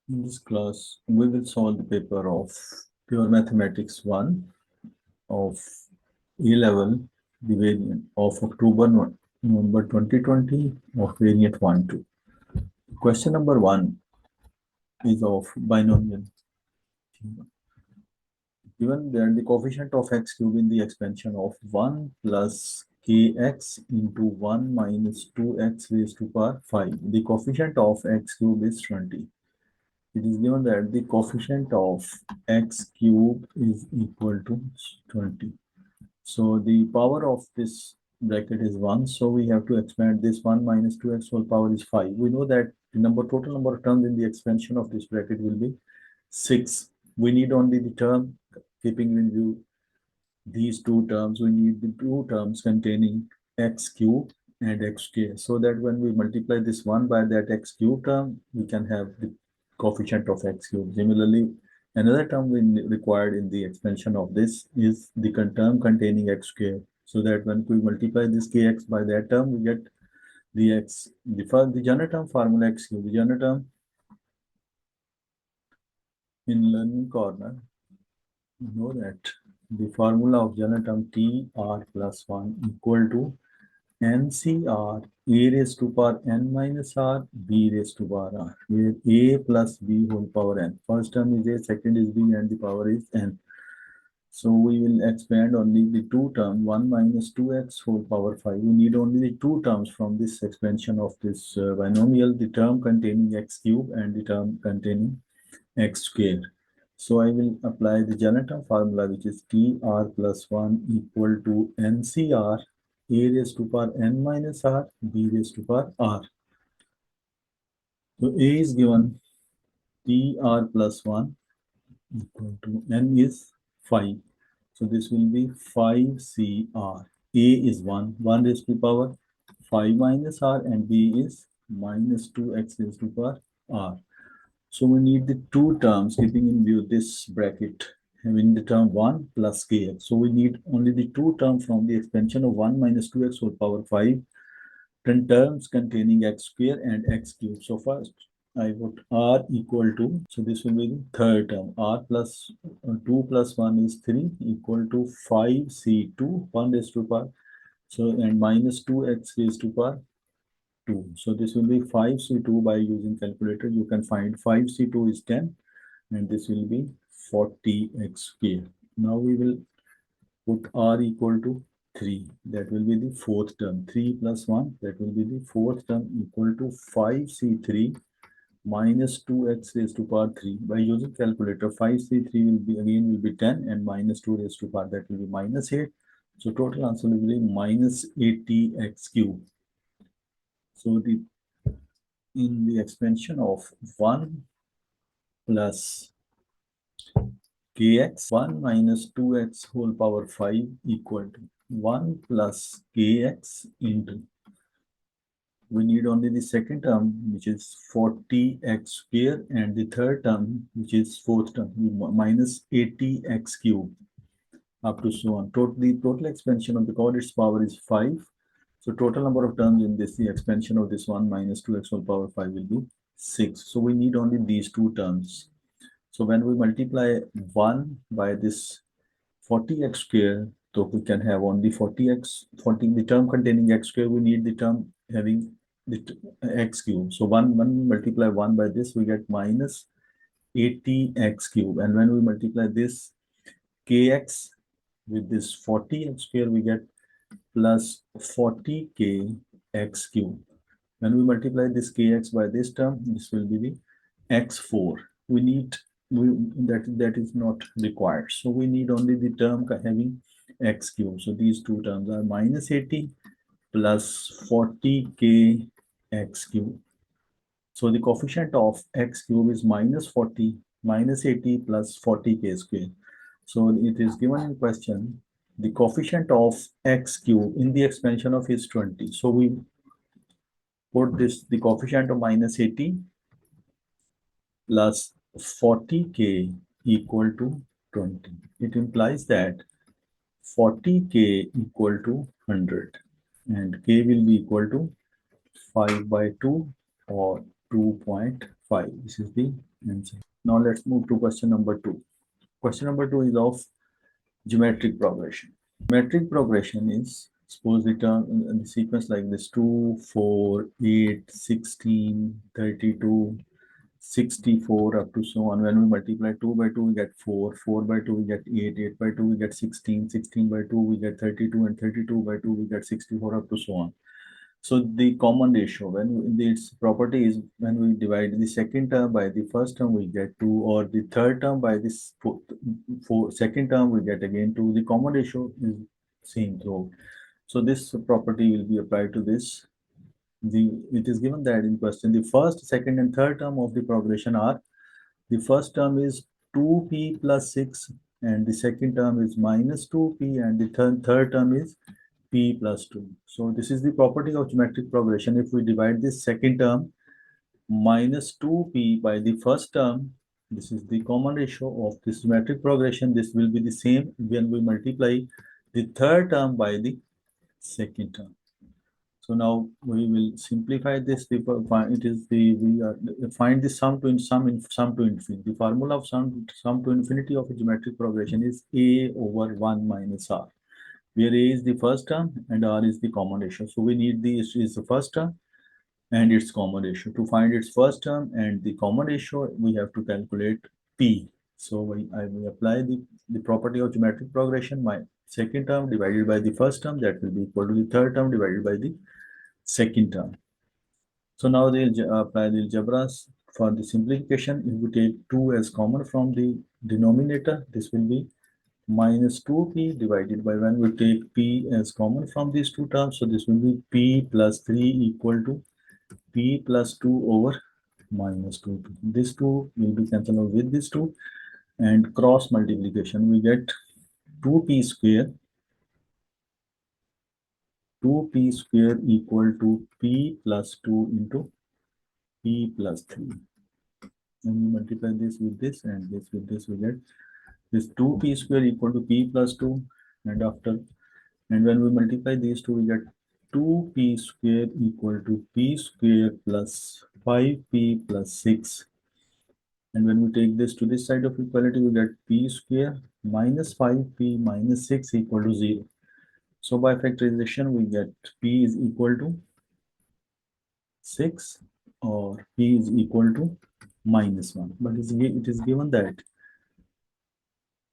In this class, we will solve the paper of Pure Mathematics 1 of A-level, the variant of November 2020 of variant 1-2. Question number 1 is of binomial theorem. Given that the coefficient of x cube in the expansion of 1 plus kx into 1 minus 2x raised to power 5. The coefficient of x cube is 20. It is given that the coefficient of x cube is equal to 20. So the power of this bracket is 1. So we have to expand this 1 minus 2x whole power is 5. We know that the total number of terms in the expansion of this bracket will be 6. We need only the term, keeping in view these two terms, we need the two terms containing x cube and x square, so that when we multiply this 1 by that x cube term, we can have the coefficient of x cube. Similarly, another term we required in the expansion of this is the term containing x square, so that when we multiply this kx by that term, we get the x, the general term formula x cube. The general term in learning corner, you know that the formula of general term TR plus 1 equal to NCR A raised to power n minus r b raised to power r, where a plus b whole power n. First term is a, second is b, and the power is n. So we will expand only the two terms, 1 minus 2x whole power 5. We need only the two terms from this expansion of this binomial, the term containing x cube and the term containing x square. So I will apply the general term formula, which is TR plus 1 equal to NCR A raised to power n minus r b raised to power r. So A is given TR plus 1 equal to n is 5. So this will be 5CR. A is 1 raised to power 5 minus r, and b is minus 2x raised to power r. So we need the two terms, keeping in view this bracket having the term 1 plus kx. So we need only the two terms from the expansion of 1 minus 2x whole power 5, 10 terms containing x square and x cube. So first I put r equal to, so this will be the third term, r plus 2 plus 1 is 3 equal to 5c2, 1 raised to power, so and minus 2x raised to power 2. So this will be 5c2. By using calculator, you can find 5c2 is 10, and this will be 40x square. Now we will put r equal to 3. That will be the fourth term. 3 plus 1, that will be the fourth term, equal to 5c3 minus 2x raised to power 3. By using calculator, 5c3 will be 10, and minus 2 raised to power, that will be minus 8. So total answer will be minus 80x cube. So in the expansion of 1 plus kx, 1 minus 2x whole power 5 equal to 1 plus kx into, we need only the second term, which is 40x square, and the third term, which is fourth term, minus 80x cube, up to so on. The total expansion of the coordinates power is 5. So total number of terms in this, the expansion of this 1 minus 2x whole power 5 will be 6. So we need only these two terms. So when we multiply 1 by this 40x square, so we can have only 40x, the term containing x square, we need the term having the x cube. So when we multiply 1 by this, we get minus 80x cube. And when we multiply this kx with this 40x square, we get plus 40k x cube. When we multiply this kx by this term, this will be the x4. That is not required. So we need only the term having x cube. So these two terms are minus 80 plus 40k x cube. So the coefficient of x cube is minus 40, minus 80 plus 40k square. So it is given in question, the coefficient of x cube in the expansion of is 20. So we put this, the coefficient of minus 80 plus 40k equal to 20. It implies that 40k equal to 100, and k will be equal to 5 by 2 or 2.5. 5. This is the answer. Now let's move to question number 2. Question number 2 is of geometric progression. Metric progression is, suppose the term in the sequence like this: 2, 4, 8, 16, 32, 64 up to so on. When we multiply 2 by 2 we get 4, 4 by 2 we get 8, 8 by 2 we get 16, 16 by 2 we get 32, and 32 by 2 we get 64 up to so on. So the common ratio, when its property is, when we divide the second term by the first term we get 2, or the third term by this second term we get again 2. The common ratio is same throughout. So this property will be applied to this. It is given that in question the first, second, and third term of the progression are, the first term is 2p plus 6, and the second term is minus 2p, and the third term is p plus 2. So this is the property of geometric progression. If we divide this second term minus 2p by the first term, this is the common ratio of this geometric progression. This will be the same when we multiply the third term by the second term. So now we will simplify this. It is the we are find the sum to sum to infinity. The formula of sum to infinity of a geometric progression is a over 1 minus r, where a is the first term and r is the common ratio. So we need is the first term and its common ratio. To find its first term and the common ratio, we have to calculate p. So I will apply the property of geometric progression. My second term divided by the first term, that will be equal to the third term divided by the second term. So now they'll apply the algebras for the simplification. If we take 2 as common from the denominator, this will be minus 2p divided by, when we take p as common from these two terms, so this will be p plus 3 equal to p plus 2 over minus 2p. This 2 will be cancelled with this 2, and cross multiplication we get 2p square 2p square equal to p plus 2 into p plus 3. And we multiply this with this and this with this, we get this 2p square equal to p plus 2, and when we multiply these two we get 2p square equal to p square plus 5p plus 6, and when we take this to this side of equality we get p square minus 5p minus 6 equal to 0. So by factorization we get p is equal to 6 or p is equal to minus 1, but it is given that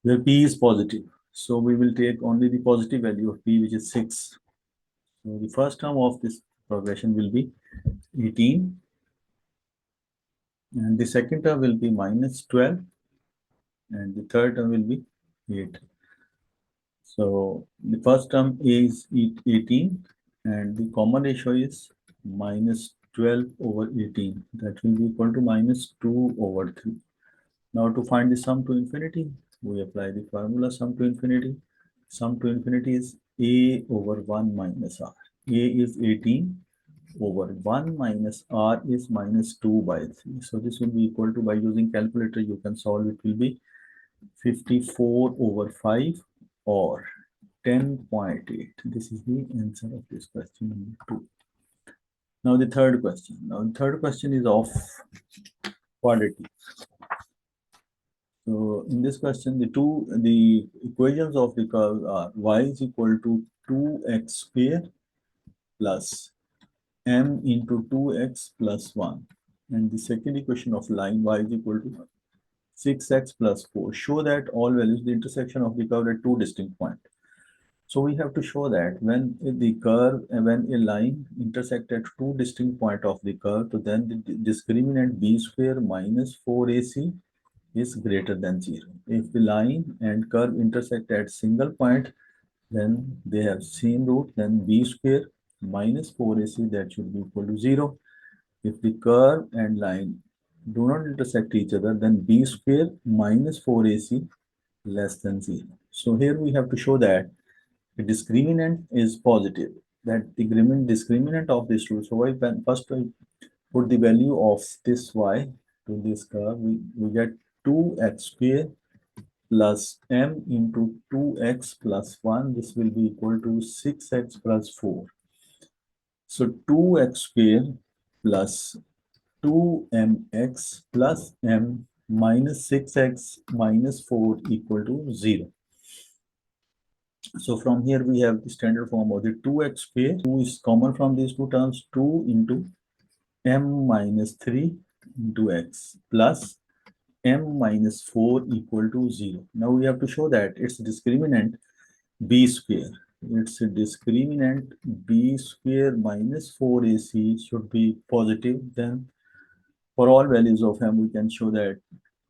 where p is positive, so we will take only the positive value of p, which is 6. So the first term of this progression will be 18, and the second term will be minus 12, and the third term will be 8. So the first term is 18, and the common ratio is minus 12 over 18. That will be equal to minus 2 over 3. Now to find the sum to infinity, we apply the formula sum to infinity. Sum to infinity is a over 1 minus r. A is 18 over 1 minus r is minus 2 by 3. So this will be equal to, by using calculator you can solve, it will be 54 over 5 or 10.8. This is the answer of this question number 2. Now the third question. Now the third question is of quadratic. So in this question, the equations of the curve are y is equal to 2x square plus m into 2x plus 1. And the second equation of line y is equal to 6x plus 4. Show that all values, the intersection of the curve at two distinct points. So we have to show that when a line intersects at two distinct points of the curve, so then the discriminant b square minus 4ac is greater than 0. If the line and curve intersect at single point, then they have same root, then b square minus 4ac, that should be equal to 0. If the curve and line do not intersect each other, then b square minus 4ac less than 0. So here we have to show that the discriminant is positive, that the discriminant of this two. So first I put the value of this y to this curve, we get 2x square plus m into 2x plus 1. This will be equal to 6x plus 4. So 2x square plus 2mx plus m minus 6x minus 4 equal to 0. So from here we have the standard form of the 2x square. 2 is common from these two terms. 2 into m minus 3 into x plus m minus 4 equal to 0. Now we have to show that its discriminant b square. Its discriminant b square minus 4ac should be positive. Then for all values of m, we can show that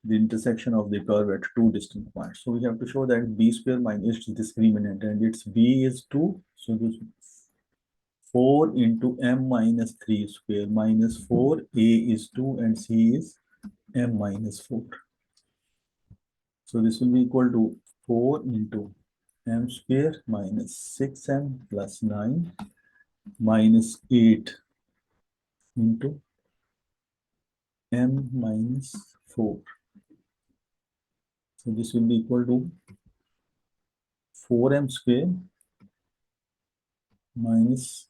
the intersection of the curve at two distinct points. So we have to show that b square minus its discriminant, and its b is 2. So this 4 into m minus 3 square minus 4, a is 2 and c is m minus 4. So this will be equal to 4 into m square minus 6m plus 9 minus 8 into m minus 4. So this will be equal to 4m square minus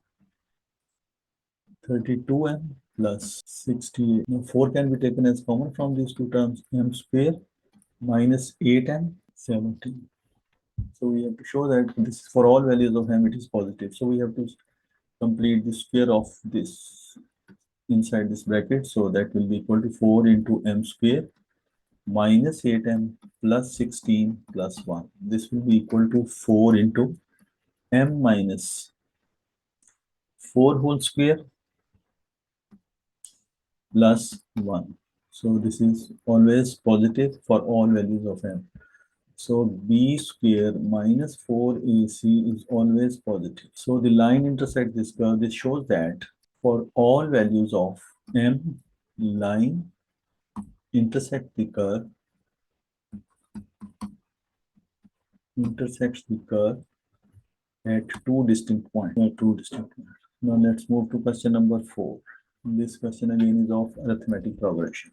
32m plus 68. Now 4 can be taken as common from these two terms, m square minus 8m 17. So we have to show that this is for all values of m it is positive. So we have to complete the square of this inside this bracket. So that will be equal to 4 into m square minus 8m plus 16 plus 1. This will be equal to 4 into m minus 4 whole square plus 1. So this is always positive for all values of m. So b square minus 4ac is always positive. So the line intersects this curve. This shows that for all values of m, line intersects the curve at two distinct points. Now let's move to question number 4. This question again is of arithmetic progression.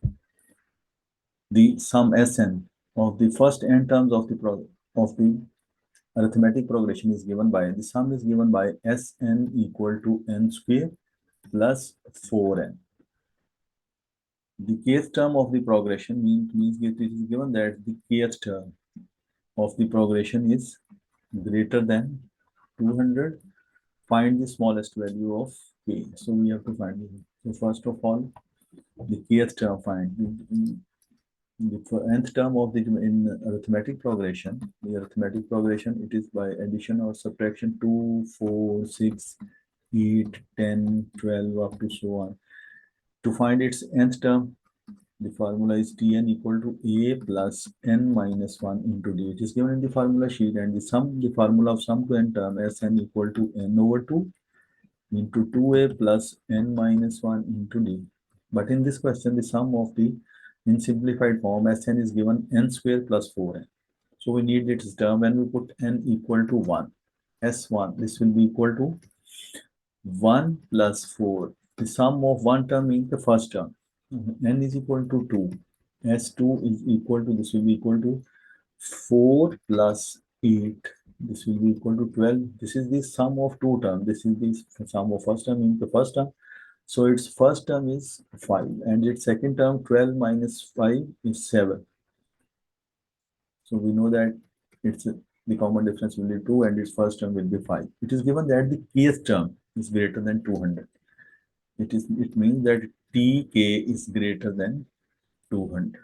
The sum Sn of the first n terms of the arithmetic progression is given by, the sum is given by Sn equal to n square plus 4n. The kth term of the progression means it is given that the kth term of the progression is greater than 200. Find the smallest value of k. So we have to find it. So first of all, the kth term find. The nth term of the in arithmetic progression, it is by addition or subtraction 2, 4, 6, 8, 10, 12 up to so on. To find its nth term, the formula is Tn equal to a plus n minus 1 into d. It is given in the formula sheet, and the formula of sum to n term Sn equal to n over 2 into 2a plus n minus 1 into d. But in this question, the sum of the in simplified form Sn is given n square plus 4n. So we need its term. When we put n equal to 1, S1, this will be equal to 1 plus 4. The sum of one term means the first term. N is equal to 2. S2 is equal to, this will be equal to 4 plus 8. This will be equal to 12. This is the sum of two terms. This is the sum of first term means the first term. So its first term is 5 and its second term 12 minus 5 is 7. So we know that it's the common difference will be 2 and its first term will be 5. It is given that the kth term is greater than 200. It means that tk is greater than 200.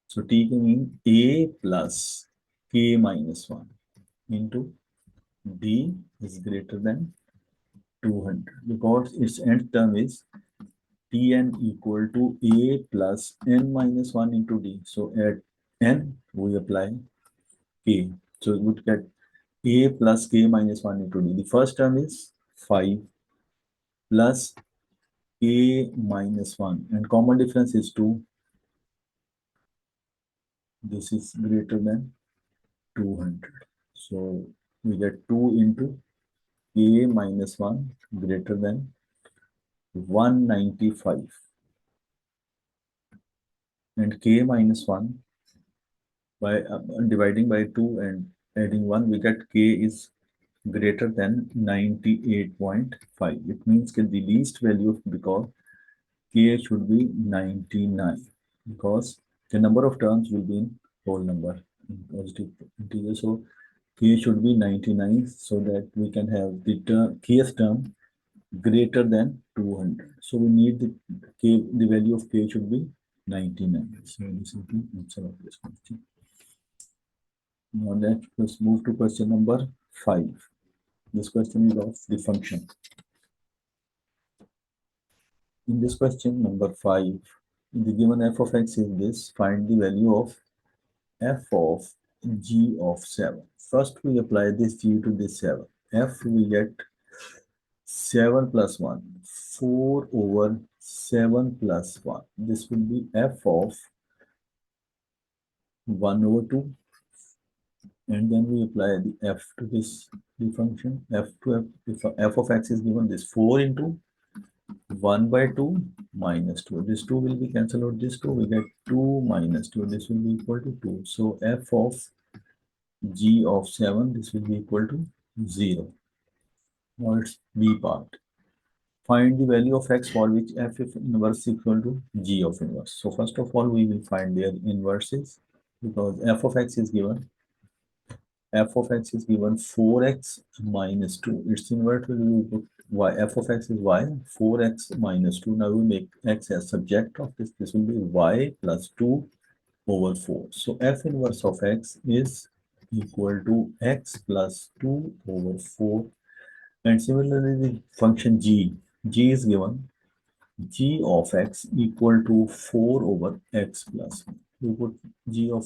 So tk means a plus k minus 1 into d is greater than 200 because its nth term is Tn equal to a plus n minus 1 into d. So at n, we apply k. So we would get a plus k minus 1 into d. The first term is 5 plus k minus 1. And common difference is 2. This is greater than 200. So we get 2 into k minus 1 greater than 195. And k minus 1 by dividing by 2 and adding 1, we get k is greater than 98.5. It means that the least value because k should be 99 because the number of terms will be in whole number in positive integer. So k should be 99 so that we can have the term kth term greater than 200. So we need the value of k should be 99. So this is the answer of this question. Now let's move to question number 5. This question is of the function. In this question number 5, the given f of x is this. Find the value of f of g of 7. First we apply this g to this 7. F we get 7 plus 1, 4 over 7 plus 1. This will be f of 1 over 2, and then we apply the f to this the function f to f. If f of x is given this 4 into 1 by 2 minus 2. This 2 will be cancelled out. This 2 we get 2 minus 2. This will be equal to 2. So f of g of 7, this will be equal to 0. Now it's b part. Find the value of x for which f inverse is equal to g of inverse. So first of all, we will find their inverses because f of x is given. F of x is given 4x minus 2. Its inverse will be y. F of x is y, 4x minus 2. Now we make x as subject of this. This will be y plus 2 over 4. So f inverse of x is equal to x plus 2 over 4. And similarly, the function g is given g of x equal to 4 over x plus 1. We put g of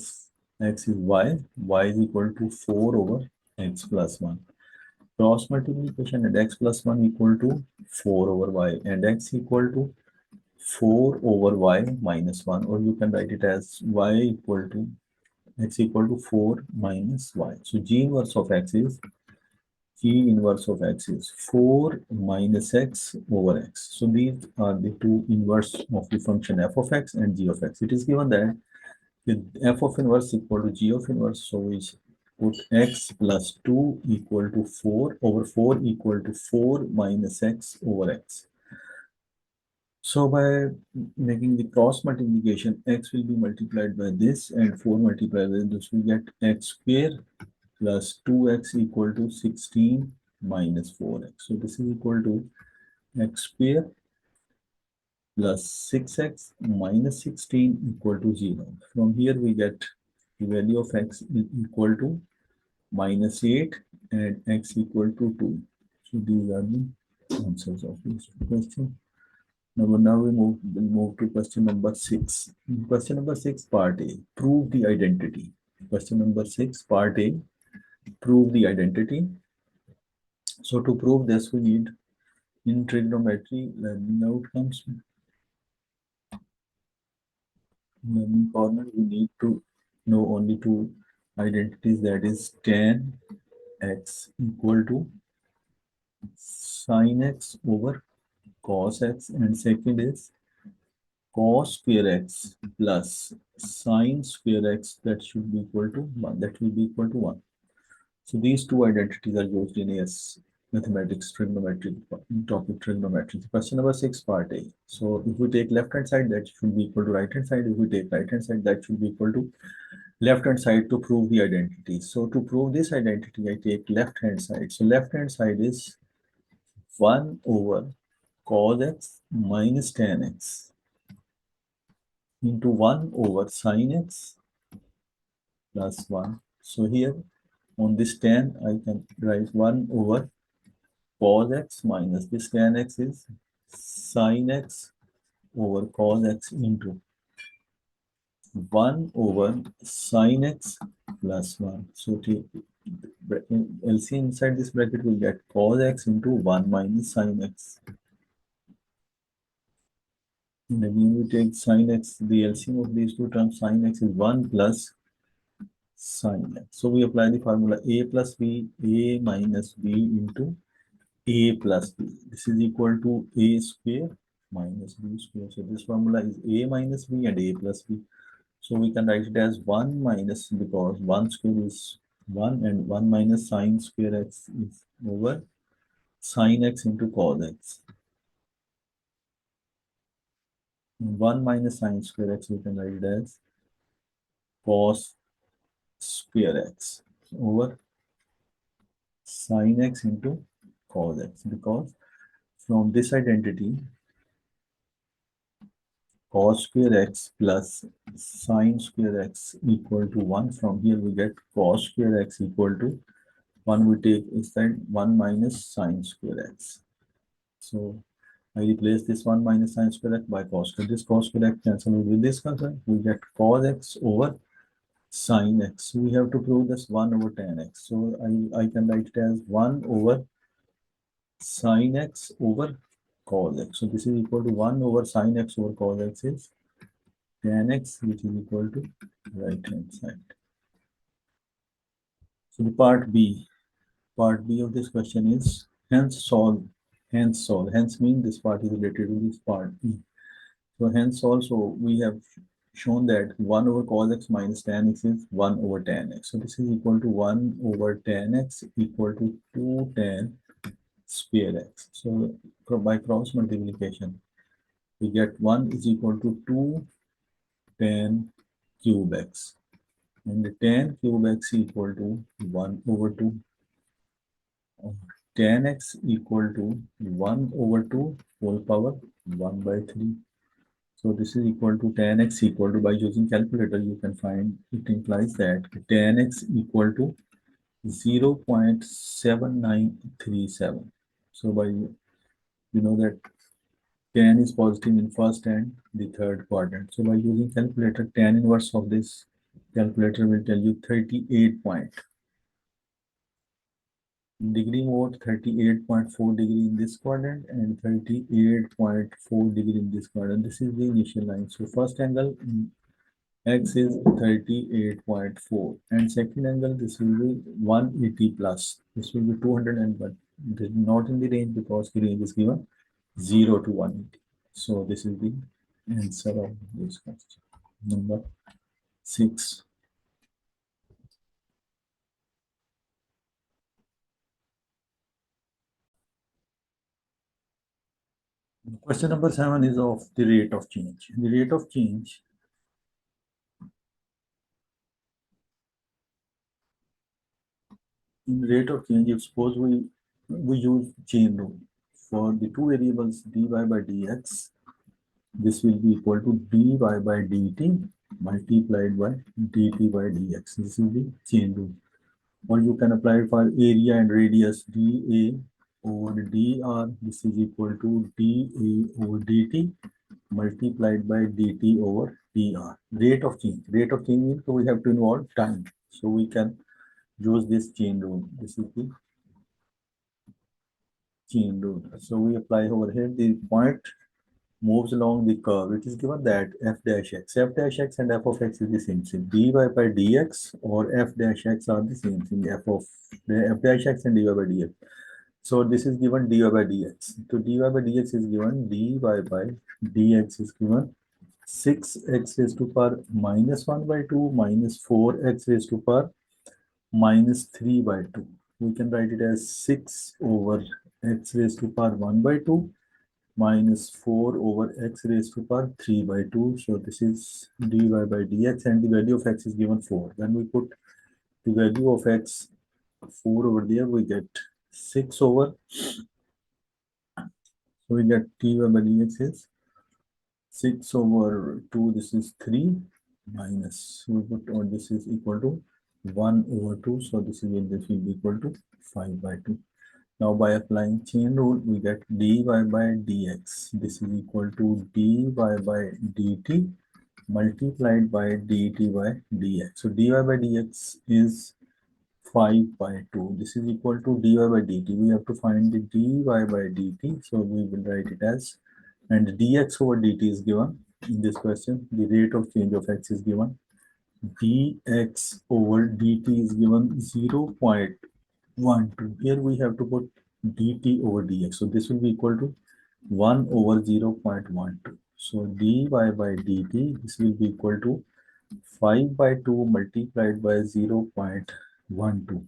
x is y is equal to 4 over x plus 1. Cross multiplication and x plus 1 equal to 4 over y and x equal to 4 over y minus 1, or you can write it as y equal to x equal to 4 minus y. So g inverse of x is G inverse of x is 4 minus x over x. So these are the two inverse of the function f of x and g of x. It is given that with f of inverse equal to g of inverse, so we put x plus 2 equal to 4 over 4 equal to 4 minus x over x. So by making the cross multiplication, x will be multiplied by this and 4 multiplied by this, we get x square plus 2x equal to 16 minus 4x. So this is equal to x square plus 6x minus 16 equal to 0. From here we get the value of x is equal to minus 8 and x equal to 2. So these are the answers of this question. Now we'll move to question number 6. Question number 6, part A. Prove the identity. Question number 6, part A. Prove the identity. So to prove this, we need in trigonometry learning outcomes. Learning corner, we need to know only two identities, that is tan x equal to sin x over cos x, and second is cos square x plus sin square x, that should be equal to 1. That will be equal to 1. So these two identities are used in AS mathematics trigonometry topic trigonometry. Question number 6, part A. So if we take left hand side, that should be equal to right hand side. If we take right hand side, that should be equal to left hand side to prove the identity. So to prove this identity, I take left hand side. So left hand side is 1 over cos x minus tan x into 1 over sin x plus 1. So here on this tan, I can write 1 over cos x minus this tan x is sin x over cos x into 1 over sin x plus 1. So LCM inside this bracket will get cos x into 1 minus sin x. And again we take sin x, the LCM of these two terms, sin x is 1 plus sin x. So we apply the formula a plus b, a minus b into a plus b. This is equal to a square minus b square. So this formula is a minus b and a plus b. So we can write it as 1 minus, because 1 square is 1 and 1 minus sine square x is over sin x into cos x. 1 minus sine square x, we can write it as cos square x over sine x into cos x, because from this identity cos square x plus sine square x equal to 1. From here we get cos square x equal to 1. We take instead 1 minus sine square x. So I replace this 1 minus sine square x by cos square. This cos square x cancel with this cancel. We get cos x over sine x. We have to prove this 1 over tan x. So I can write it as 1 over sine x over cos x. So this is equal to 1 over sine x over cos x is tan x, which is equal to right hand side. So the part B of this question is hence solve, hence mean this part is related to this part E. So hence also we have shown that 1 over cos x minus tan x is 1 over tan x. So this is equal to 1 over tan x equal to 2 tan square x. So by cross multiplication, we get 1 is equal to 2 tan cube x. And the tan cube x equal to 1 over 2. Tan x equal to 1 over 2 whole power 1 by 3. So this is equal to tan x equal to, by using calculator, you can find it implies that tan x equal to 0.7937. So by that tan is positive in first and the third quadrant. So by using calculator, tan inverse of this calculator will tell you 38 point degree mode, 38.4 degree in this quadrant and 38.4 degree in this quadrant. This is the initial line. So first angle x is 38.4 and second angle this will be 180 plus. This will be 200, and but this is not in the range because the range is given 0 to 180. So this is the answer of this question. Number 6. Question number 7 is of the rate of change. The rate of change in rate of change, if suppose we use chain rule for the two variables dy by dx, this will be equal to dy by dt multiplied by dt by dx. This is the chain rule. Or you can apply it for area and radius dA over dr. This is equal to dA over dt multiplied by dt over dr. Rate of change. Rate of change means we have to involve time. So we can use this chain rule. This is the chain rule. So we apply over here. The point moves along the curve. It is given that f dash x and f of x is the same thing. dy by dx or f dash x are the same thing. F dash x and dy by dx. So this is given dy by dx. So dy by dx is given dy by dx is given 6x raised to power minus 1 by 2 minus 4x raised to power minus 3 by 2. We can write it as 6 over x raised to power 1 by 2 minus 4 over x raised to power 3 by 2. So this is dy by dx and the value of x is given 4. When we put the value of x 4 over there, we get 6 over. So we get dy by dx is 6 over 2. This is 3 minus, we put or this is equal to 1 over 2. So this will be equal to 5 by 2. Now by applying chain rule, we get dy by dx. This is equal to dy by dt multiplied by dt by dx. So dy by dx is 5 by 2. This is equal to dy by dt. We have to find the dy by dt. So we will write it as, and dx over dt is given in this question. The rate of change of x is given. Dx over dt is given 0.12. Here we have to put dt over dx. So this will be equal to 1 over 0.12. So dy by dt, this will be equal to 5 by 2 multiplied by 0.12.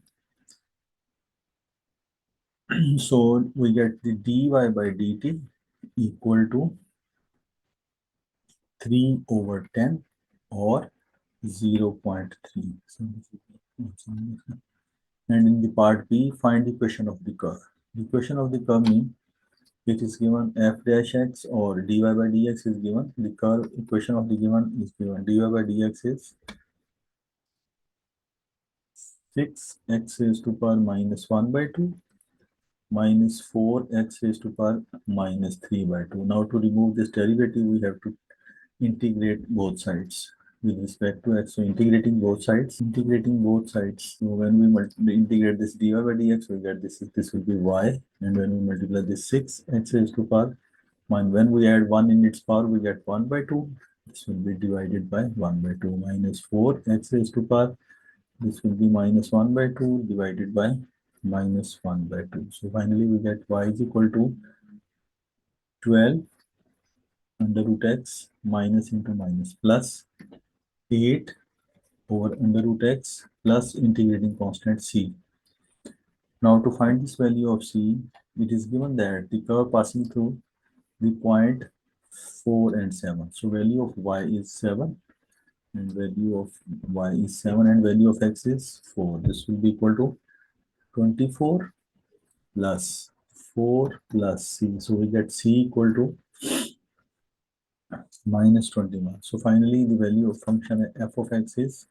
So we get the dy by dt equal to 3 over 10 or 0.3. So and in the part B, find the equation of the curve. The equation of the curve means it is given f dash x or dy by dx is given. The curve equation of the given is given. Dy by dx is 6x raised to power minus 1 by 2 minus 4x raised to power minus 3 by 2. Now to remove this derivative, we have to integrate both sides with respect to x. So integrating both sides. So when we integrate this dy by dx, we get this will be y, and when we multiply this 6x raised to power, and when we add 1 in its power, we get 1 by 2. This will be divided by 1 by 2 minus 4x raised to power. This will be minus 1 by 2 divided by minus 1 by 2. So finally we get y is equal to 12 under root x minus into minus plus 8 over under root x plus integrating constant c. Now to find this value of c, it is given that the curve passing through the point 4 and 7. So value of y is 7 and value of y is 7 and value of x is 4. This will be equal to 24 plus 4 plus c. So we get c equal to minus 21. So finally the value of function f of x is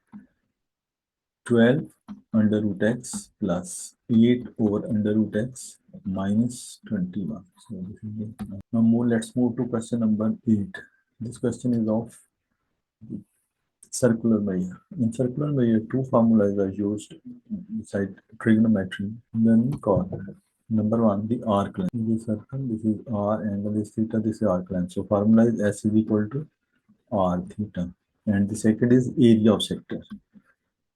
12 under root x plus 8 over under root x minus 21. So this is the, now let's move to question number 8. This question is of circular measure. In circular measure, two formulas are used beside trigonometry. Then called number one, the arc length. This is circle, this is r, angle is theta, this is arc length. So formula is s is equal to r theta. And the second is area of sector.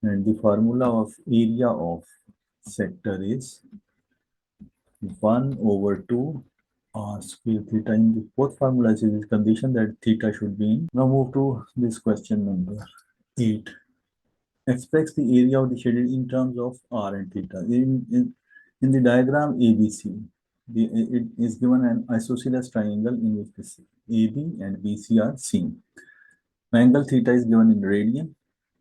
And the formula of area of sector is 1 over 2 r square theta. In the both formulas is condition that theta should be in. Now move to this question number 8. Express the area of the shaded in terms of r and theta. In the diagram ABC, it is given an isosceles triangle in which this AB and BC are seen. Angle theta is given in radian.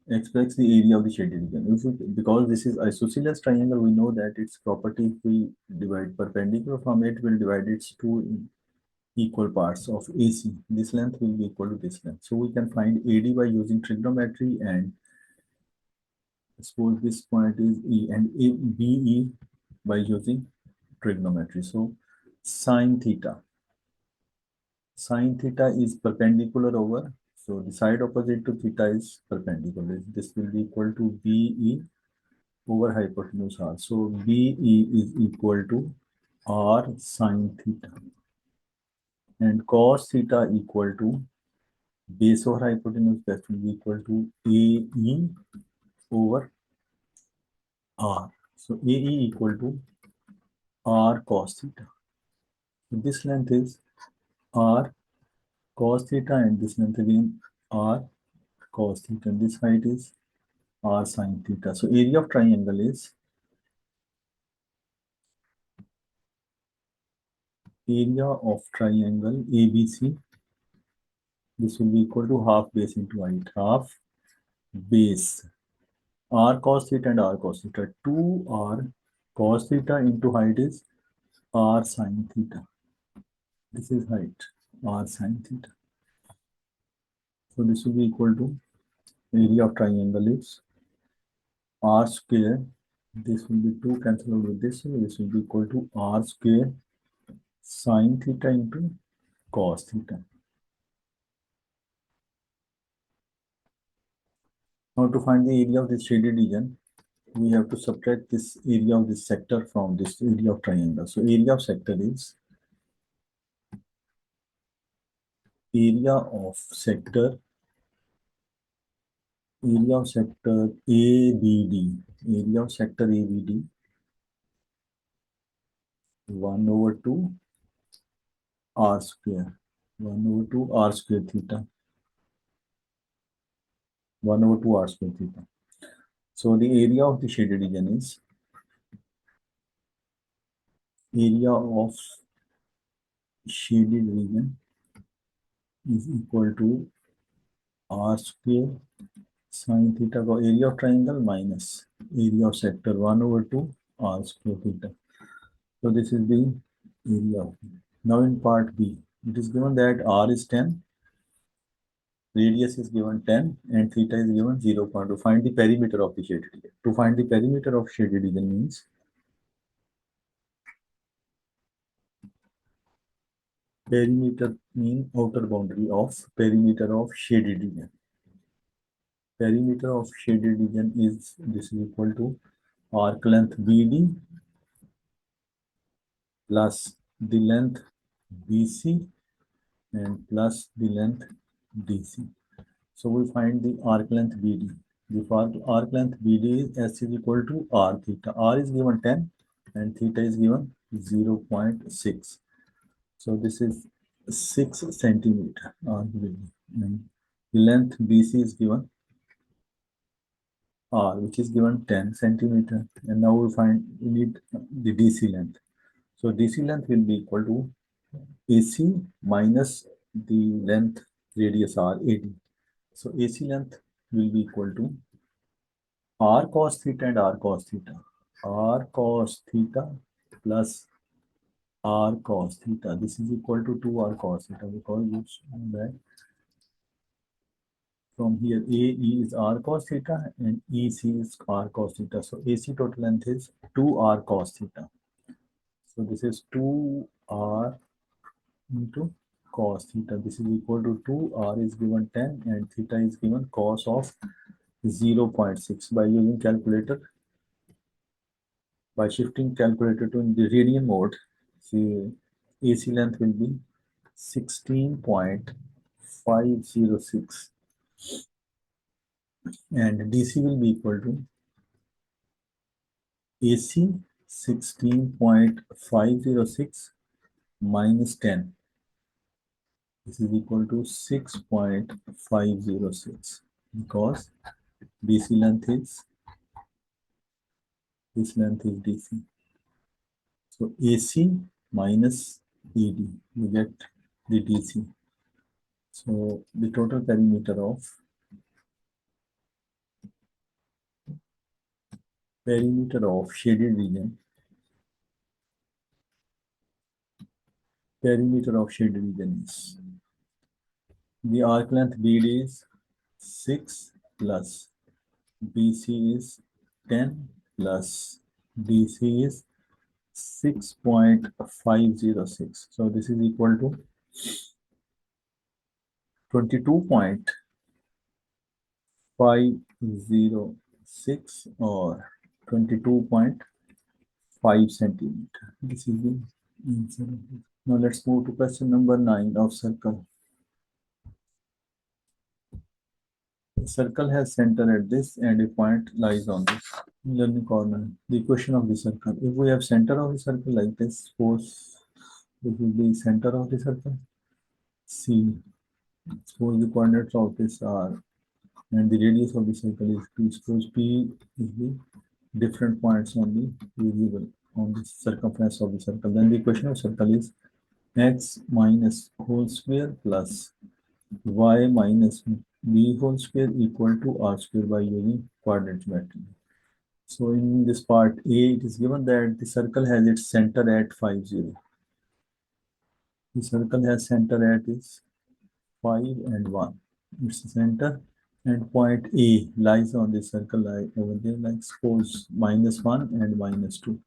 Express the area of the shaded region. Because this is isosceles triangle, we know that its property, if we divide perpendicular from it, will divide its two equal parts of AC. This length will be equal to this length. So we can find AD by using trigonometry, and suppose this point is E, and BE by using trigonometry. So sine theta is perpendicular over, so the side opposite to theta is perpendicular. This will be equal to BE over hypotenuse r. So BE is equal to r sine theta, and cos theta equal to base over hypotenuse, that will be equal to AE over r. So AE equal to r cos theta. So this length is r cos theta, and this length again r cos theta. This height is r sine theta. So area of triangle is ABC. This will be equal to half base into height. Half base r cos theta and r cos theta. 2r cos theta into height is r sine theta. This is height, r sine theta. So this will be equal to area of triangle is r square. This will be 2 cancel out with this. So this will be equal to r square sine theta into cos theta. Now to find the area of this shaded region, we have to subtract this area of this sector from this area of triangle. So area of sector is area of sector ABD. Area of sector ABD 1 over 2 r square. 1 over 2 r square theta. 1 over 2 r square theta. So the area of the shaded region is area of shaded region is equal to r square sine theta का area of triangle minus area of sector 1 over 2 r square theta. So this is the area. Now in part B, it is given that r is 10, radius is given 10, and theta is given 0. To find the perimeter of the shaded region. To find the perimeter of shaded region means perimeter mean outer boundary of perimeter of shaded region. Perimeter of shaded region is this is equal to arc length BD plus the length BC and plus the length DC. So we find the arc length BD. The arc length BD is S is equal to R theta. R is given 10 and theta is given 0.6. So this is 6 centimeter arc BD. And the length BC is given R, which is given 10 centimeter. And now we need the DC length. So DC length will be equal to AC minus the length radius R, AD. So AC length will be equal to R cos theta and R cos theta. R cos theta plus R cos theta. This is equal to 2R cos theta because you show that from here AE is R cos theta and EC is R cos theta. So AC total length is 2R cos theta. So this is 2R into cos theta. This is equal to 2. R is given 10 and theta is given cos of 0.6. By using calculator, by shifting calculator to the radian mode, see AC length will be 16.506 and DC will be equal to AC 16.506 minus 10. This is equal to 6.506 because DC length is this length is DC. So AC minus ED, we get the DC. So the total perimeter of shaded region, is the arc length BD is 6 plus BC is 10 plus DC is 6.506. So this is equal to 22.506 or 22.5 centimeter. This is the answer. Now let's move to question number 9 of circle. The circle has center at this and a point lies on this. Learning corner. The equation of the circle. If we have center of the circle like this, suppose this will be center of the circle. C. Suppose the coordinates of this are and the radius of the circle is P. Suppose P is the different points on the variable on the circumference of the circle. Then the equation of circle is x minus whole square plus y minus b whole square equal to r square by using coordinate geometry. So in this part A, it is given that the circle has its center at 5, 0. The circle has center at is 5 and 1. Its center and point A lies on the circle over there, like suppose -1 and -2.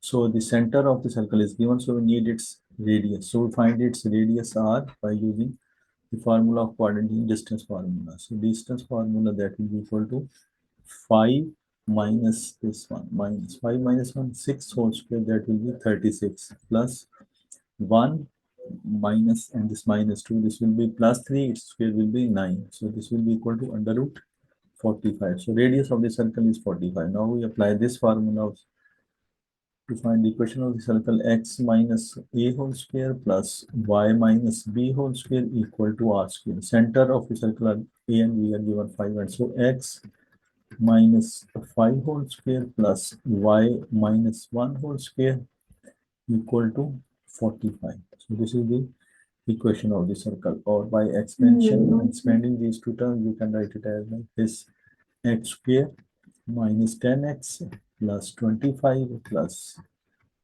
So the center of the circle is given, so we need its radius. So we find its radius r by using the formula of coordinate distance formula. So distance formula that will be equal to 5 minus this one minus 5 minus 1 6 whole square, that will be 36 plus 1 minus and this minus 2, this will be plus 3, its square will be 9. So this will be equal to under root 45. So radius of the circle is 45. Now we apply this formula to find the equation of the circle. X minus a whole square plus y minus b whole square equal to r square. Center of the circle are a and b are given 5, and so x minus 5 whole square plus y minus 1 whole square equal to 45. So this is the equation of the circle, or by expansion and expanding these two terms, you can write it as like this: x square minus 10x plus 25 plus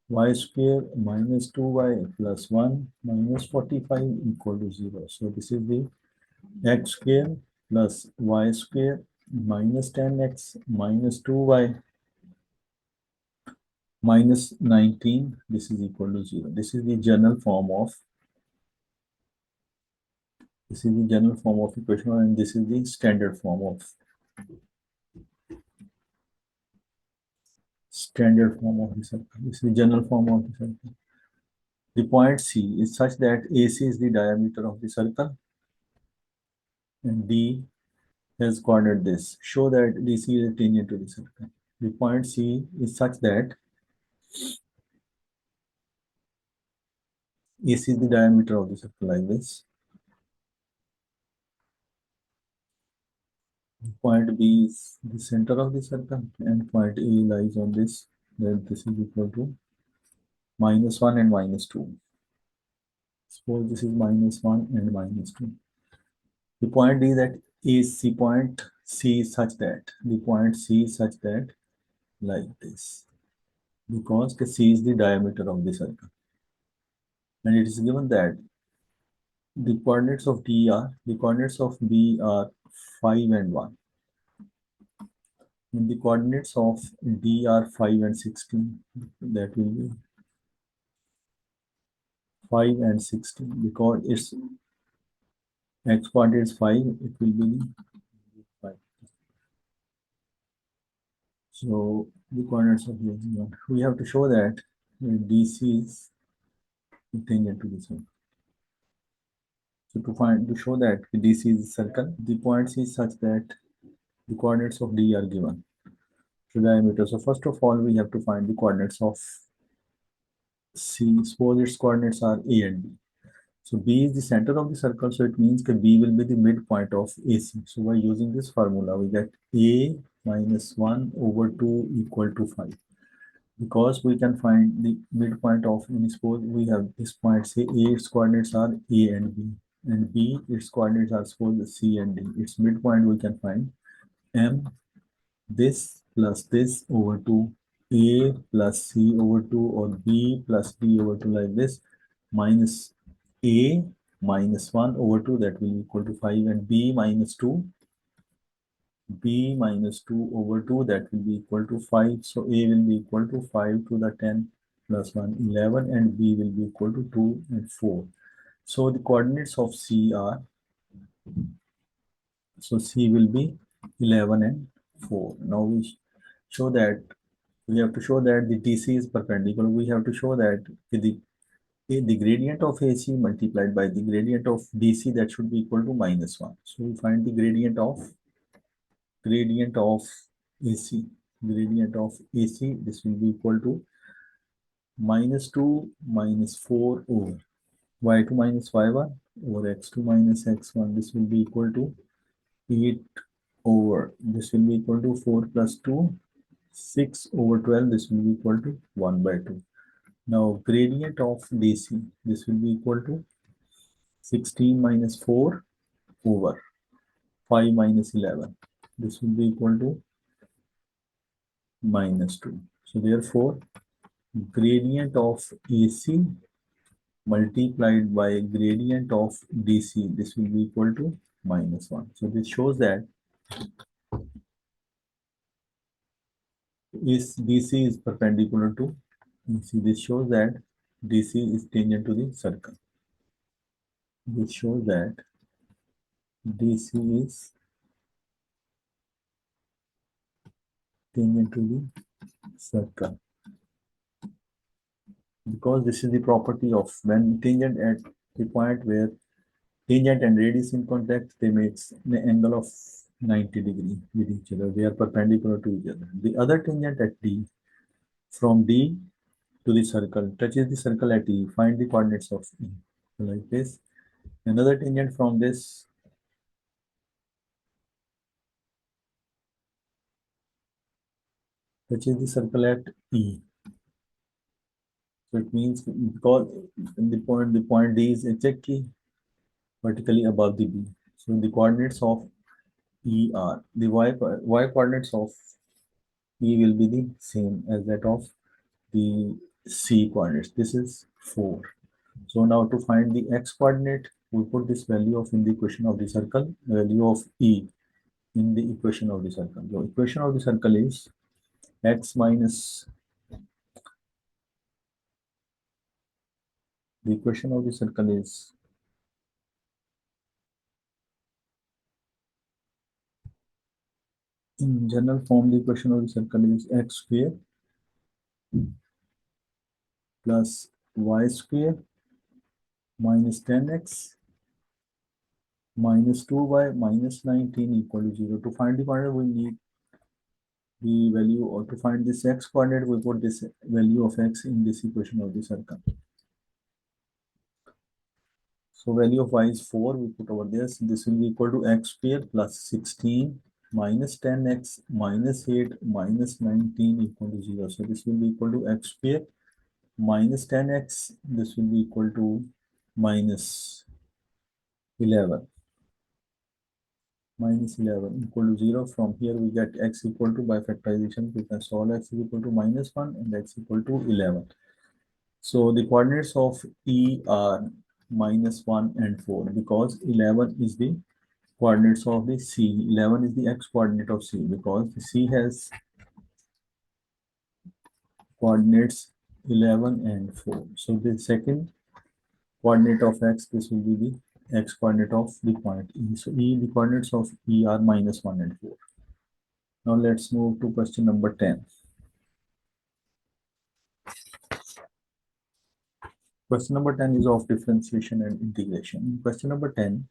y square minus 2y plus 1 minus 45 equal to 0. So this is the x square plus y square minus 10x minus 2y minus 19. This is equal to 0. This is the general form of equation, and this is the standard form of the circle. This is the general form of the circle. The point C is such that AC is the diameter of the circle and D has coordinate this. Show that DC is a tangent to the circle. The point C is such that AC is the diameter of the circle like this. Point B is the center of the circle and point A lies on this. Then this is equal to minus 1 and minus 2. Suppose this is minus 1 and minus 2. The point is that AC point C is such that like this, because the C is the diameter of the circle, and it is given that the coordinates of B are 5 and 1, and the coordinates of D are 5 and 16. That will be 5 and 16, because its x coordinate is 5, it will be 5. So the coordinates of this one, we have to show that DC is tangent to the circle. So to show that DC is a circle, the point C is such that the coordinates of D are given to diameter. So first of all, we have to find the coordinates of C. Suppose its coordinates are A and B. So B is the center of the circle, so it means that B will be the midpoint of AC. So by using this formula, we get A minus 1 over 2 equal to 5. Because we can find the midpoint of any, suppose we have this point, say A, its coordinates are A and B, and B, its coordinates are suppose C and D. Its midpoint we can find M this plus this over 2, A plus C over 2, or B plus D over 2, like this, minus A minus 1 over 2, that will be equal to 5, and B minus 2 over 2, that will be equal to 5. So A will be equal to 5 to the 10 plus 1, 11, and B will be equal to 2 and 4. So the coordinates of C are, so C will be 11 and 4. Now we have to show that the DC is perpendicular. We have to show that the gradient of AC multiplied by the gradient of DC, that should be equal to minus 1. So we find the gradient of AC. Gradient of AC, this will be equal to minus 2 minus 4 over y2 minus y1 over x2 minus x1. This will be equal to 8 over, this will be equal to 4 plus 2, 6 over 12. This will be equal to 1 by 2. Now gradient of DC, this will be equal to 16 minus 4 over 5 minus 11. This will be equal to minus 2. So therefore, gradient of AC multiplied by gradient of DC, this will be equal to minus 1. So this shows that DC is perpendicular to AC. This shows that DC is tangent to the circle. This shows that DC is tangent to the circle, because this is the property of when tangent at the point where tangent and radius in contact, they make an angle of 90 degrees with each other. They are perpendicular to each other. The other tangent at D, from D to the circle, touches the circle at E. Find the coordinates of E. So like this. Another tangent from this touches the circle at E. So it means because the point D is exactly vertically above the B. So the coordinates of E are the y coordinates of E will be the same as that of the C coordinates. This is 4. So now to find the x coordinate, we put this value of in the equation of the circle, value of E in the equation of the circle. The equation of the circle is x minus, the equation of the circle is in general form, the equation of the circle is x square plus y square minus 10x minus 2y minus 19 equal to 0. To find the coordinate, we need the value, or to find this x coordinate, we put this value of x in this equation of the circle. So value of y is 4, we put over this. This will be equal to x square plus 16 minus 10x minus 8 minus 19 equal to 0. So this will be equal to x square minus 10x. This will be equal to minus 11. Minus 11 equal to 0. From here we get x equal to, by factorization we can solve x is equal to minus 1 and x equal to 11. So the coordinates of E are minus 1 and 4 because 11 is the coordinates of the C. 11 is the x coordinate of C because the C has coordinates 11 and 4. So the second coordinate of x, this will be the x coordinate of the point E. So E, the coordinates of E are minus 1 and 4. Now let's move to question number 10. Question number 10 is of differentiation and integration. Question number 10,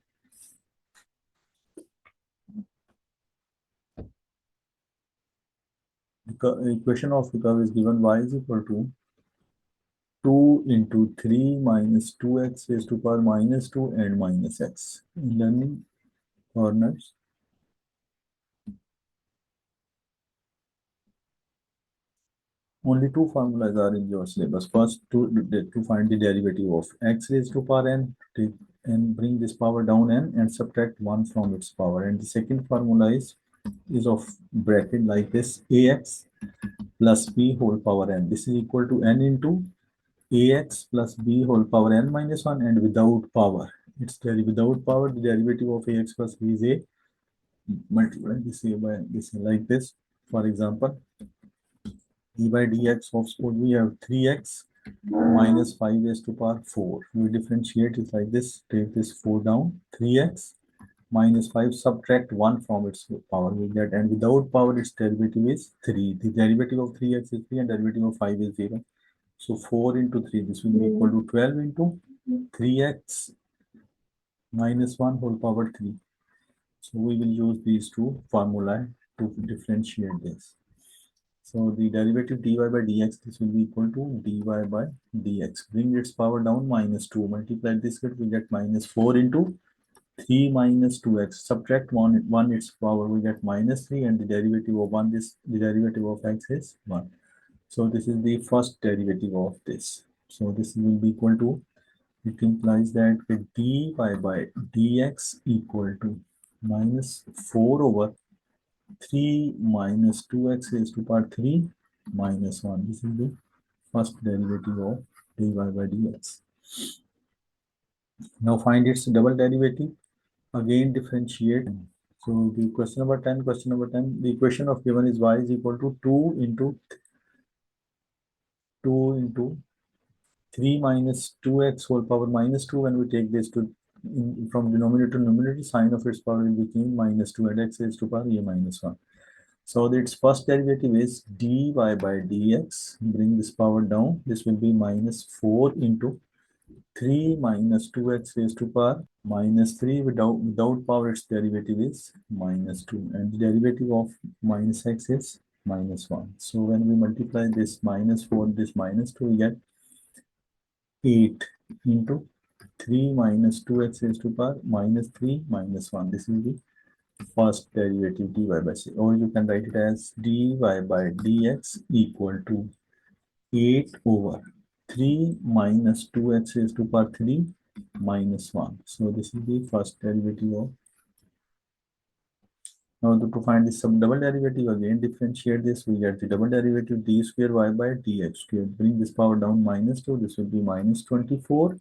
the equation of the curve is given y is equal to 2 into 3 minus 2x raised to power minus 2 and minus x. In learning corners, only two formulas are in your syllabus. First, to find the derivative of x raised to power n, and bring this power down n and subtract 1 from its power. And the second formula is of bracket like this, ax plus b whole power n. This is equal to n into ax plus b whole power n minus 1 and without power. It's without power, the derivative of ax plus b is a multiply this a by this like this. For example, d by dx of suppose we have 3x minus 5 raised to power 4. We differentiate it like this, take this 4 down, 3x minus 5 subtract 1 from its power we get, and without power its derivative is 3. The derivative of 3x is 3 and derivative of 5 is 0. So 4 into 3, this will be equal to 12 into 3x minus 1 whole power 3. So we will use these two formulae to differentiate this. So the derivative dy by dx, this will be equal to dy by dx. Bring its power down, minus 2. Multiply this with, we get minus 4 into 3 minus 2x. Subtract 1 its power, we get minus 3, and the derivative of 1 is, the derivative of x is 1. So this is the first derivative of this. So this will be equal to, it implies that dy by dx equal to minus 4 over 3 minus 2x raised to power 3 minus 1. This is the first derivative of dy by dx. Now find its double derivative. Again differentiate. So the question number 10, the equation of given is y is equal to 2 into 3 minus 2x whole power minus 2. When we take this to from denominator to numerator, sign of its power will become minus 2 and x raised to power a minus 1. So its first derivative is dy by dx. Bring this power down. This will be minus 4 into 3 minus 2x raised to power minus 3. Without power, its derivative is minus 2. And the derivative of minus x is minus 1. So when we multiply this minus 4, this minus 2, we get 8 into 3 minus 2x raised to power minus 3 minus 1. This is the first derivative dy by c, or you can write it as dy by dx equal to 8 over 3 minus 2x raised to power 3 minus 1. So this is the first derivative of. Now to find the sub double derivative, again differentiate this, we get the double derivative d square y by dx square. Bring this power down minus 2, this will be minus 24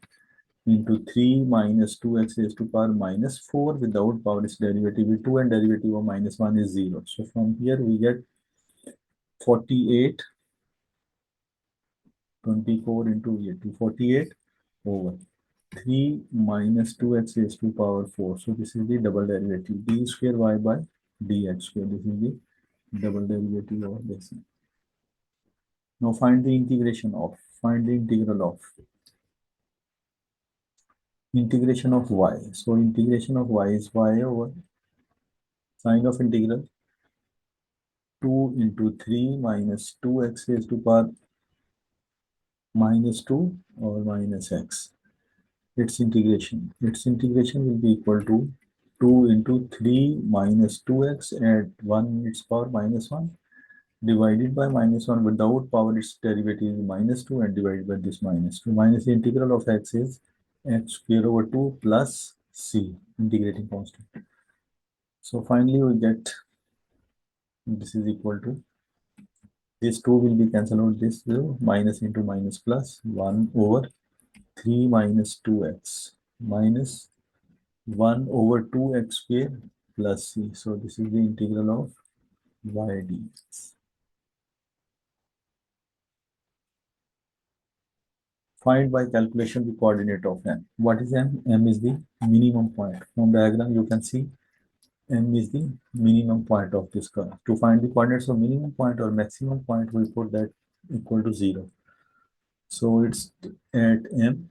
into 3 minus 2x raised to power minus 4. Without power, its derivative is 2 and derivative of minus 1 is 0. So from here we get 48, 24 into 8 to 48 over 3 minus 2x raised to power 4. So this is the double derivative d square y by dx square. This is the double derivative of this. Now find the integration of, find the integration of y. So integration of y is y over sine of integral 2 into 3 minus 2x raised to power minus 2 or minus x. Its integration will be equal to 2 into 3 minus 2x at 1 its power minus 1 divided by minus 1. Without power, its derivative is minus 2 and divided by this minus 2. Minus the integral of x is x square over 2 plus c, integrating constant. So finally we get this is equal to, this 2 will be cancelled out, this 0, minus into minus plus 1 over 3 minus 2x minus 1 over 2x square plus c. So this is the integral of y dx. Find by calculation the coordinate of m. What is m? M is the minimum point. From diagram you can see m is the minimum point of this curve. To find the coordinates of minimum point or maximum point, we put that equal to 0. So it's at m,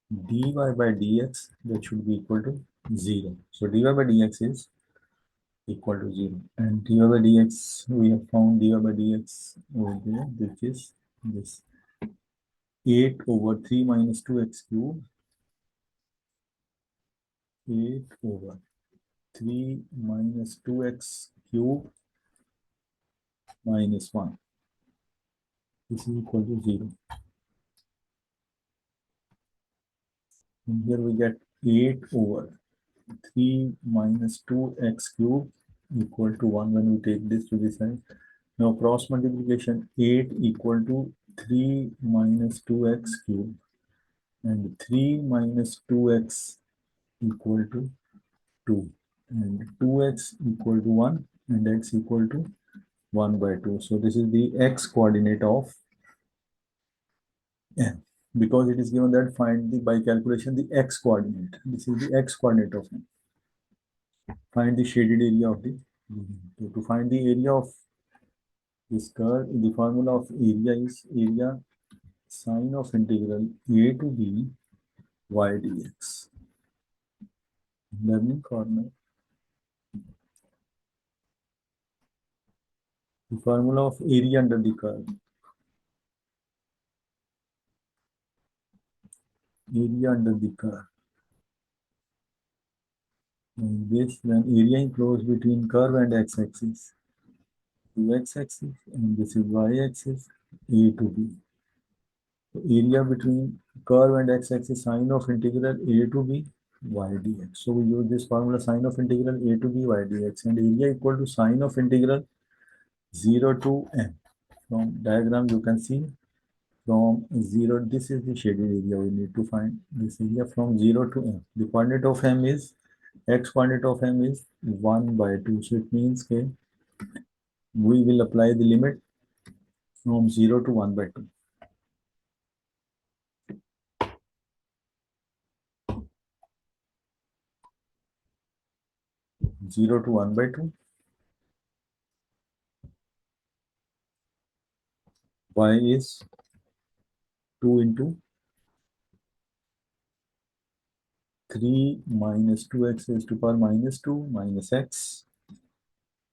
dy by dx, that should be equal to 0. So dy by dx is equal to 0. And dy by dx, we have found dy by dx over there, which is this 8 over 3 minus 2x cube, 8 over 3 minus 2x cube minus 1. This is equal to 0. And here we get 8 over 3 minus 2x cube equal to 1 when we take this to the side. Now cross multiplication, 8 equal to 3 minus 2x cube and 3 minus 2x equal to 2 and 2x equal to 1 and x equal to 1 by 2. So this is the x coordinate of m. Because it is given that find the by calculation the x coordinate. This is the x coordinate of m. Find the shaded area of the. So to find the area of this curve, the formula of area is area sine of integral a to b y dx. Learning corner. The formula of area under the curve. Area under the curve. And this when area enclosed between curve and x-axis. X-axis and this is y-axis a to b. So area between curve and x-axis sine of integral a to b y dx. So we use this formula sine of integral a to b y dx and area equal to sine of integral 0 to m. From diagram you can see from 0, this is the shaded area we need to find. This area from 0 to m. The coordinate of m is, x coordinate of m is 1 by 2. So it means okay, we will apply the limit from 0 to 1 by 2. 0 to 1 by 2. Y is 2 into 3 minus 2x raised to power minus 2 minus x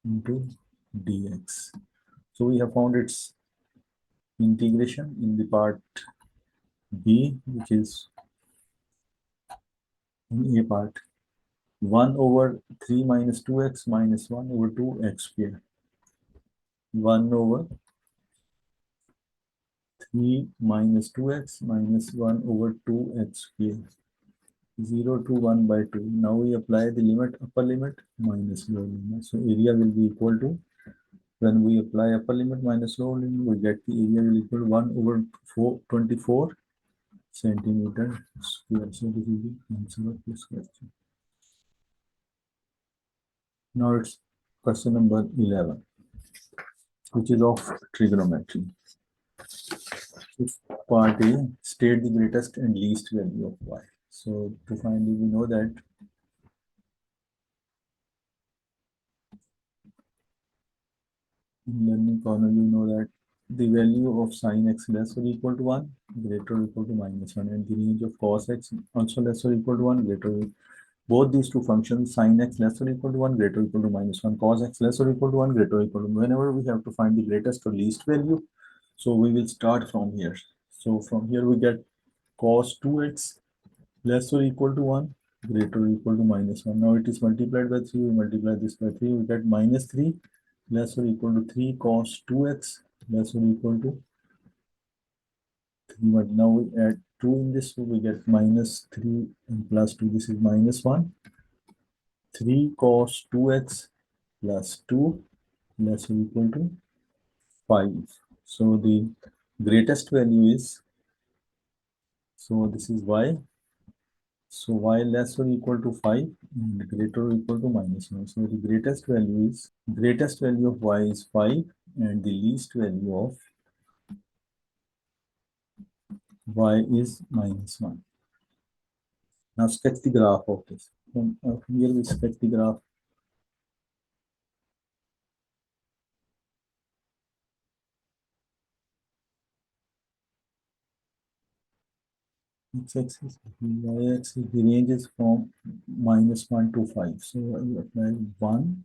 into dx. So we have found its integration in the part B, which is in A part. 1 over 3 minus 2x minus 1 over 2x squared. 1 over 3 minus 2x minus 1 over 2x square. 0 to 1 by 2. Now we apply the limit, upper limit minus lower limit. So area will be equal to, when we apply upper limit minus lower limit, we get the area will equal to 1 over 24 centimeter square. So this is the answer of this question. Now it's question number 11, which is of trigonometry. If part A, state the greatest and least value of y. So to find it, we know that in learning corner, you know that the value of sine x less or equal to 1, greater or equal to minus 1, and the range of cos x also less or equal to 1, greater. Both these two functions, sine x less or equal to 1, greater or equal to minus 1, cos x less or equal to 1, greater or equal to, whenever we have to find the greatest or least value, so we will start from here. So from here we get cos 2x less or equal to 1, greater or equal to minus 1. Now it is multiplied by 3, we multiply this by 3, we get minus 3 less or equal to 3 cos 2x less or equal to 3. But now we add 2 in this, so we get minus 3 and plus 2, this is minus 1. 3 cos 2x plus 2 less or equal to 5. So the greatest value is, so this is y. So y less or equal to 5 and greater or equal to minus 1. So the greatest value of y is 5 and the least value of y is minus 1. Now sketch the graph of this. From here we sketch the graph. X-axis, y-axis, the range is from minus 1 to 5. So I will apply 1,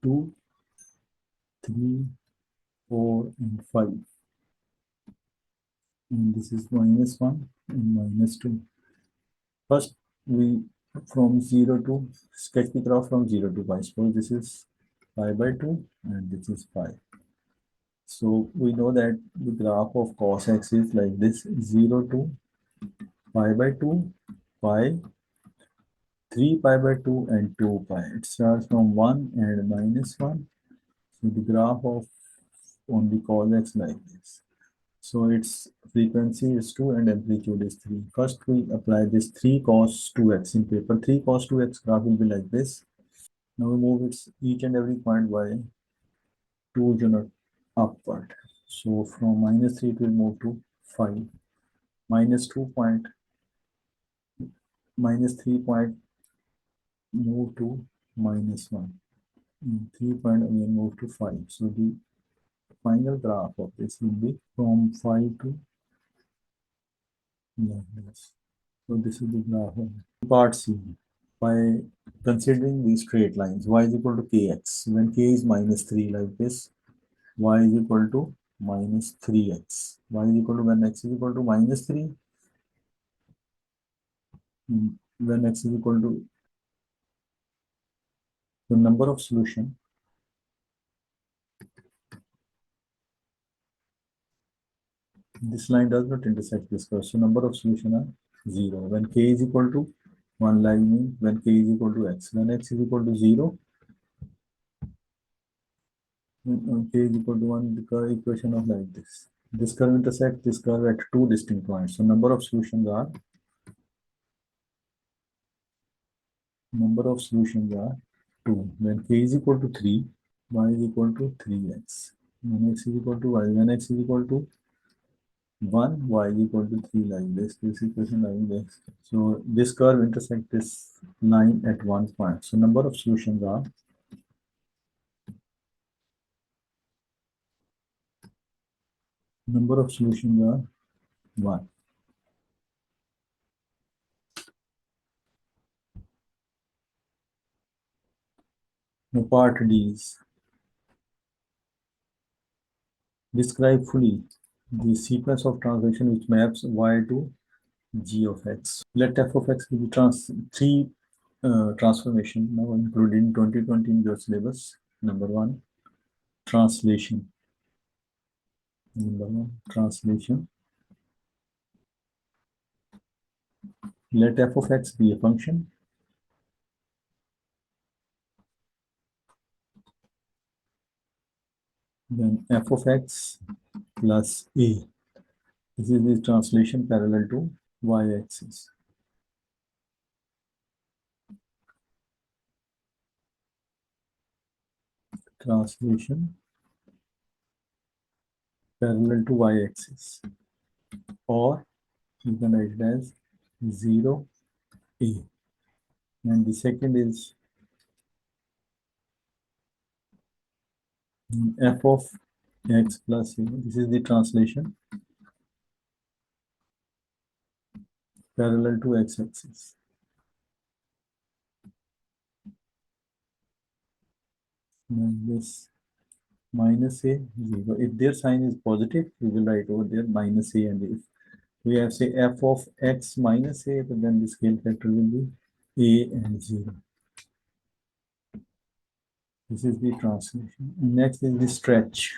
2, 3, 4, and 5. And this is minus 1 and minus 2. First, we from 0 to sketch the graph from 0 to pi. Suppose this is pi by 2 and this is pi. So we know that the graph of cos x is like this: 0 to pi by 2, pi, 3 pi by 2, and 2 pi. It starts from 1 and minus 1. So the graph of on the cos x like this. So its frequency is 2 and amplitude is 3. First we apply this 3 cos 2x in paper. 3 cos 2x graph will be like this. Now we move its each and every point by 2 unit upward. So from minus 3 it will move to 5. Minus 2 point, minus 3 point move to minus 1. And 3 point again move to 5. So the final graph of this will be from 5 to like this. So this is the graph of part C. By considering these straight lines, y is equal to kx. When k is minus 3 like this, y is equal to minus 3x. Y is equal to, when x is equal to minus 3, when x is equal to the number of solution, this line does not intersect this curve. So number of solution are 0. When k is equal to 1 line means when k is equal to x. When x is equal to 0, when k is equal to 1, the curve equation of like this. This curve intersects this curve at two distinct points. So number of solutions are 2. When k is equal to 3, y is equal to 3x. When x is equal to y, when x is equal to 1, y is equal to 3 like this equation like this. So this curve intersects this line at one point. So number of solutions are 1. Now part D is describe fully the sequence of translation which maps y to g of x. Let f of x be three transformation now included in 2020 in your syllabus. Number 1, translation. Number one, translation. Let f of x be a function. Then f of x plus a. This is the translation parallel to y-axis. Translation parallel to y-axis. Or you can write it as 0, a. And the second is f of x plus a. This is the translation parallel to x-axis. And this minus a, 0. If their sign is positive, we will write over there minus a, and if we have say f of x minus a, then the scale factor will be a and 0. This is the translation. Next is the stretch.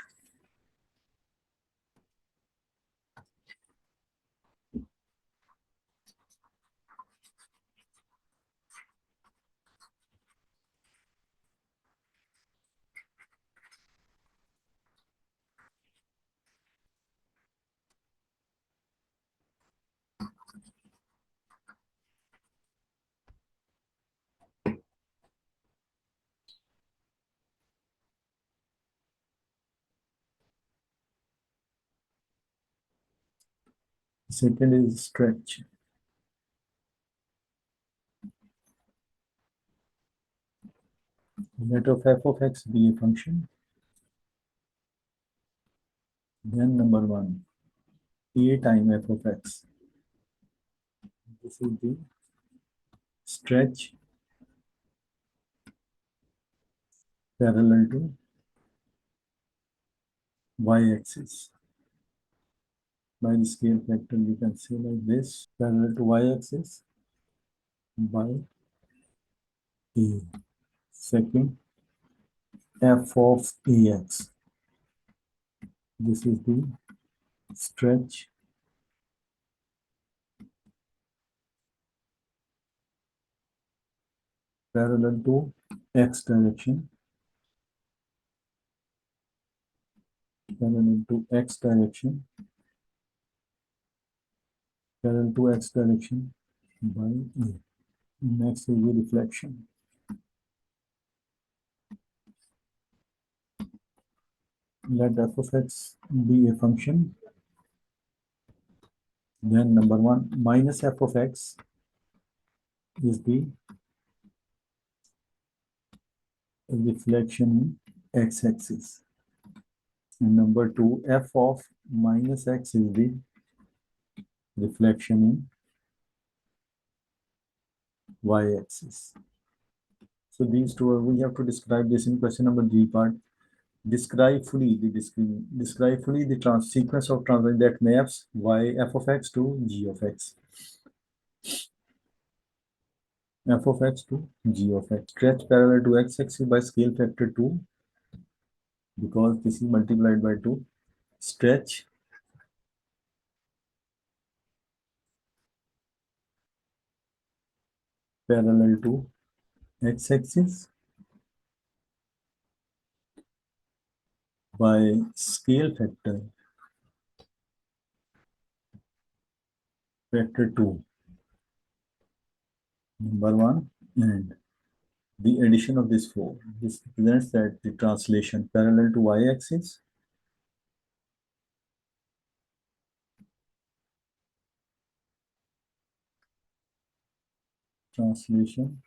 Second is stretch. Let of f of x be a function. Then number one, a time f of x. This is the stretch parallel to y-axis. By the scale factor, we can say like this, parallel to y-axis by a. Second, f of ax. This is the stretch parallel to x direction, parallel to x direction, parallel to x direction by a. Next is the reflection. Let f of x be a function. Then number one, minus f of x is the reflection in x-axis. And number two, f of minus x is the reflection in y-axis. So these two are, we have to describe this in question number 3 part. Describe fully the sequence of translation that maps y f of x to g of x. F of x to g of x. Stretch parallel to x-axis by scale factor 2, because this is multiplied by 2. Stretch parallel to x-axis by scale factor 2. Number one, and the addition of this 4. This represents that the translation parallel to y-axis translation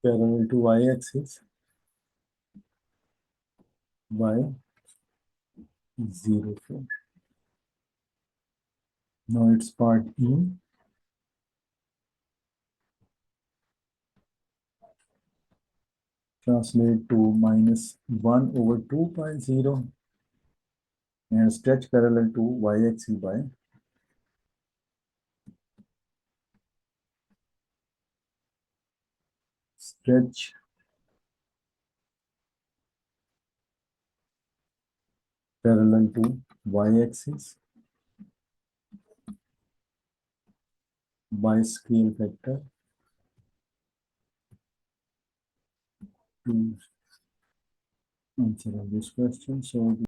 parallel to y-axis by 0, 4. Now it's part E. Translate to minus 1 over 2 pi 0 and stretch parallel to y-axis by stretch parallel to y-axis by scale factor to answer of this question. So